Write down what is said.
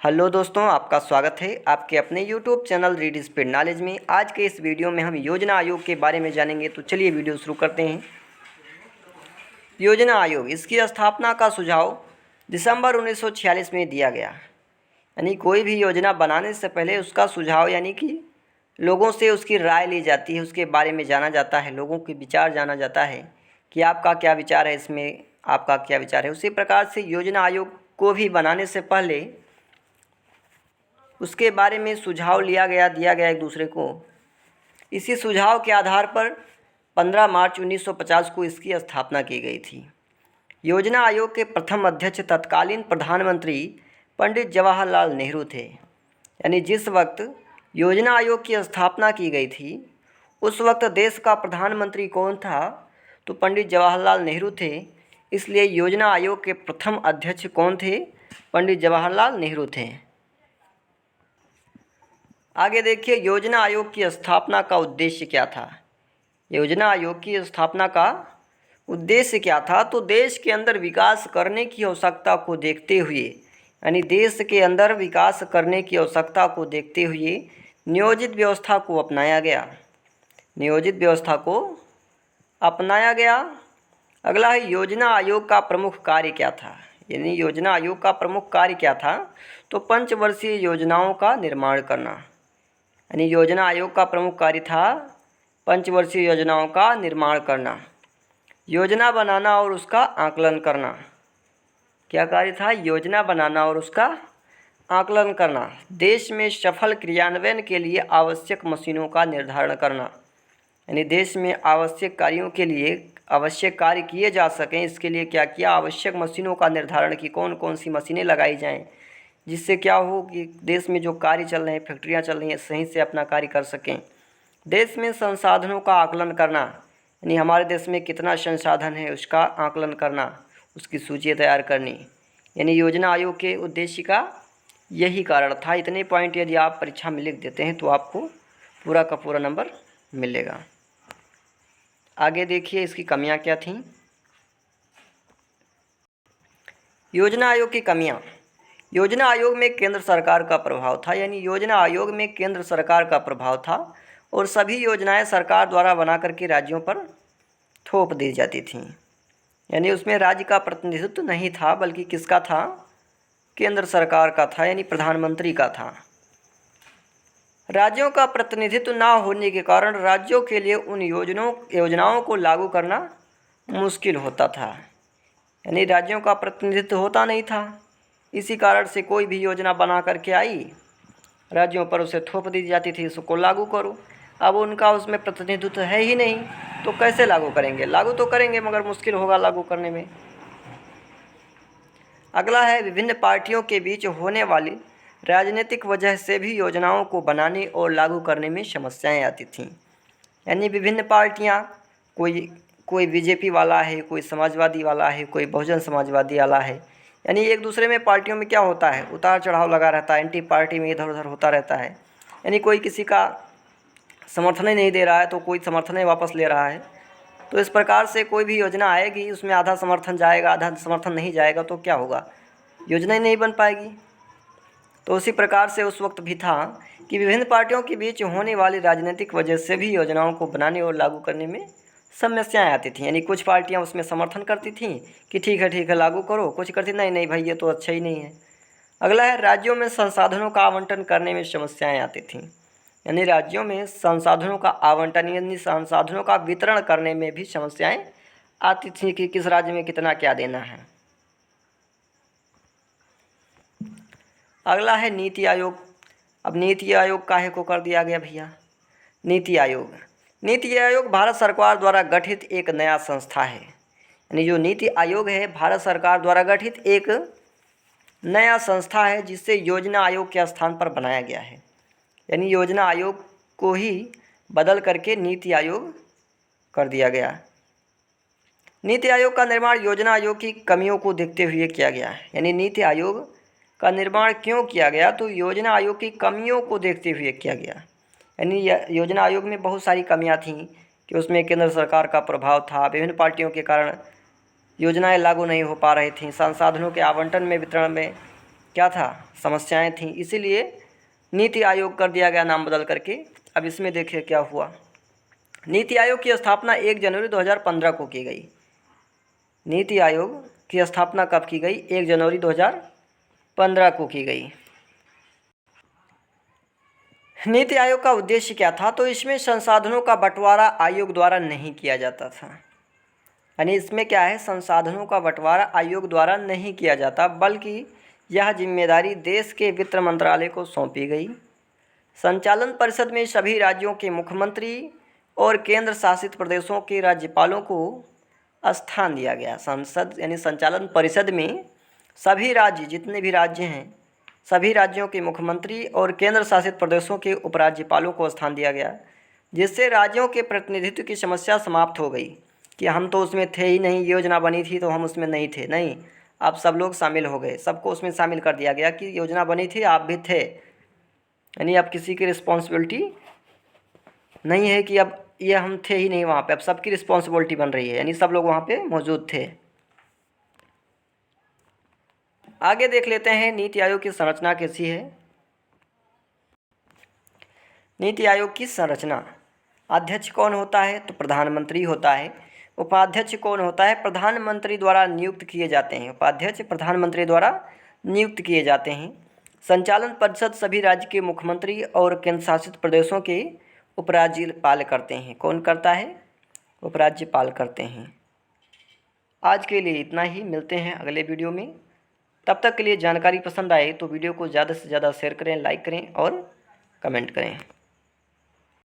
Hello दोस्तों, आपका स्वागत है आपके अपने YouTube channel read speed knowledge में। आज के इस वीडियो में हम योजना आयोग के बारे में जानेंगे। तो चलिए वीडियो शुरू करते हैं। योजना आयोग, इसकी स्थापना का सुझाव दिसंबर 1946 में दिया गया। यानी कोई भी योजना बनाने से पहले उसका सुझाव यानी कि लोगों से उसकी राय ली जाती है, उसके बारे में जाना जाता है, लोगों के विचार जाना जाता है कि आपका क्या विचार है, इसमें आपका क्या विचार है। उसी प्रकार से योजना आयोग को भी बनाने से पहले उसके बारे में सुझाव दिया गया एक दूसरे को। इसी सुझाव के आधार पर 15 मार्च 1950 को इसकी स्थापना की गई थी। योजना आयोग के प्रथम अध्यक्ष तत्कालीन प्रधानमंत्री पंडित जवाहरलाल नेहरू थे। यानी जिस वक्त योजना आयोग की स्थापना की गई थी उस वक्त देश का प्रधानमंत्री कौन था? तो पंडित जवाहरलाल नेहरू थे। इसलिए योजना आयोग के प्रथम अध्यक्ष कौन थे? पंडित जवाहरलाल नेहरू थे। आगे देखिए, योजना आयोग की स्थापना का उद्देश्य क्या था। योजना आयोग की स्थापना का उद्देश्य क्या था? तो देश के अंदर विकास करने की आवश्यकता को देखते हुए, यानी देश के अंदर विकास करने की आवश्यकता को देखते हुए नियोजित व्यवस्था को अपनाया गया। नियोजित व्यवस्था को अपनाया गया। अगला है, योजना आयोग का प्रमुख कार्य क्या था। यानी योजना आयोग का प्रमुख कार्य क्या था? तो पंचवर्षीय योजनाओं का निर्माण करना। यानी योजना आयोग का प्रमुख कार्य था पंचवर्षीय योजनाओं का निर्माण करना, योजना बनाना और उसका आकलन करना। क्या कार्य था? योजना बनाना और उसका आकलन करना। देश में सफल क्रियान्वयन के लिए आवश्यक मशीनों का निर्धारण करना। यानी देश में आवश्यक कार्यों के लिए आवश्यक कार्य किए जा सकें, इसके लिए क्या किया? आवश्यक मशीनों का निर्धारण की कौन कौन सी मशीनें लगाई जाएं, जिससे क्या हो कि देश में जो कार्य चल रहे हैं, फैक्ट्रियाँ चल रही हैं, सही से अपना कार्य कर सकें। देश में संसाधनों का आकलन करना, यानी हमारे देश में कितना संसाधन है उसका आकलन करना, उसकी सूची तैयार करनी। यानी योजना आयोग के उद्देश्य का यही कारण था। इतने पॉइंट यदि आप परीक्षा में लिख देते हैं तो आपको पूरा का पूरा नंबर मिलेगा। आगे देखिए इसकी कमियां क्या थीं। योजना आयोग की कमियां। योजना आयोग में केंद्र सरकार का प्रभाव था। यानी योजना आयोग में केंद्र सरकार का प्रभाव था और सभी योजनाएं सरकार द्वारा बना करके राज्यों पर थोप दी जाती थीं। यानी उसमें राज्य का प्रतिनिधित्व नहीं था, बल्कि किसका था? केंद्र सरकार का था, यानी प्रधानमंत्री का था। राज्यों का प्रतिनिधित्व ना होने के कारण राज्यों के लिए उन योजनाओं को लागू करना मुश्किल होता था। यानी राज्यों का प्रतिनिधित्व होता नहीं था, इसी कारण से कोई भी योजना बना करके आई, राज्यों पर उसे थोप दी जाती थी, उसको लागू करो। अब उनका उसमें प्रतिनिधित्व है ही नहीं, तो कैसे लागू करेंगे? लागू तो करेंगे मगर मुश्किल होगा लागू करने में। अगला है, विभिन्न पार्टियों के बीच होने वाली राजनीतिक वजह से भी योजनाओं को बनाने और लागू करने में समस्याएं आती थीं। यानी विभिन्न पार्टियां, कोई बीजेपी वाला है, कोई समाजवादी वाला है, कोई बहुजन समाजवादी वाला है। यानी एक दूसरे में पार्टियों में क्या होता है? उतार चढ़ाव लगा रहता है, एंटी पार्टी में इधर उधर होता रहता है। यानी कोई किसी का समर्थन ही नहीं दे रहा है तो कोई समर्थन ही वापस ले रहा है। तो इस प्रकार से कोई भी योजना आएगी, उसमें आधा समर्थन जाएगा, आधा समर्थन नहीं जाएगा, तो क्या होगा? योजना ही नहीं बन पाएगी। तो उसी प्रकार से उस वक्त भी था कि विभिन्न पार्टियों के बीच होने वाली राजनीतिक वजह से भी योजनाओं को बनाने और लागू करने में समस्याएं आती थीं। यानी कुछ पार्टियां उसमें समर्थन करती थीं कि ठीक है लागू करो, कुछ करती नहीं भाई ये तो अच्छा ही नहीं है। अगला है, राज्यों में संसाधनों का आवंटन करने में समस्याएं आती थीं। यानी राज्यों में संसाधनों का आवंटन यानी संसाधनों का वितरण करने में भी समस्याएं आती थीं कि किस राज्य में कितना क्या देना है। अगला है नीति आयोग। अब नीति आयोग काहे को कर दिया गया भैया? नीति आयोग भारत सरकार द्वारा गठित एक नया संस्था है। यानी जो नीति आयोग है भारत सरकार द्वारा गठित एक नया संस्था है, जिससे योजना आयोग के स्थान पर बनाया गया है। यानी योजना आयोग को ही बदल करके नीति आयोग कर दिया गया। नीति आयोग का निर्माण योजना आयोग की कमियों को देखते हुए किया गया है। यानी नीति आयोग का निर्माण क्यों किया गया? तो योजना आयोग की कमियों को देखते हुए किया गया। यानी योजना आयोग में बहुत सारी कमियां थीं कि उसमें केंद्र सरकार का प्रभाव था, विभिन्न पार्टियों के कारण योजनाएं लागू नहीं हो पा रही थीं, संसाधनों के आवंटन में, वितरण में क्या था, समस्याएं थीं, इसीलिए नीति आयोग कर दिया गया नाम बदल करके। अब इसमें देखिए क्या हुआ। नीति आयोग की स्थापना 1 जनवरी 2015 को की गई। नीति आयोग की स्थापना कब की गई? 1 जनवरी 2015 को की गई। नीति आयोग का उद्देश्य क्या था? तो इसमें संसाधनों का बंटवारा आयोग द्वारा नहीं किया जाता था। यानी इसमें क्या है, संसाधनों का बंटवारा आयोग द्वारा नहीं किया जाता, बल्कि यह जिम्मेदारी देश के वित्त मंत्रालय को सौंपी गई। संचालन परिषद में सभी राज्यों के मुख्यमंत्री और केंद्र शासित प्रदेशों के राज्यपालों को स्थान दिया गया। संसद यानी संचालन परिषद में सभी राज्य, जितने भी राज्य हैं, सभी राज्यों के मुख्यमंत्री और केंद्र शासित प्रदेशों के उपराज्यपालों को स्थान दिया गया, जिससे राज्यों के प्रतिनिधित्व की समस्या समाप्त हो गई कि हम तो उसमें थे ही नहीं, योजना बनी थी तो हम उसमें नहीं थे। नहीं, अब सब लोग शामिल हो गए, सबको उसमें शामिल कर दिया गया कि योजना बनी थी, आप भी थे। यानी अब किसी की रिस्पॉन्सिबिलिटी नहीं है कि अब ये हम थे ही नहीं वहाँ पे, अब सबकी रिस्पॉन्सिबिलिटी बन रही है, यानी सब लोग वहाँ पे मौजूद थे। आगे देख लेते हैं नीति आयोग की संरचना कैसी है। नीति आयोग की संरचना, अध्यक्ष कौन होता है? तो प्रधानमंत्री होता है। उपाध्यक्ष कौन होता है? प्रधानमंत्री द्वारा नियुक्त किए जाते हैं। उपाध्यक्ष प्रधानमंत्री द्वारा नियुक्त किए जाते हैं। संचालन परिषद सभी राज्य के मुख्यमंत्री और केंद्र शासित प्रदेशों के उपराज्यपाल करते हैं। कौन करता है? उपराज्यपाल करते हैं। आज के लिए इतना ही, मिलते हैं अगले वीडियो में। तब तक के लिए जानकारी पसंद आए तो वीडियो को ज़्यादा से ज़्यादा शेयर करें, लाइक करें और कमेंट करें।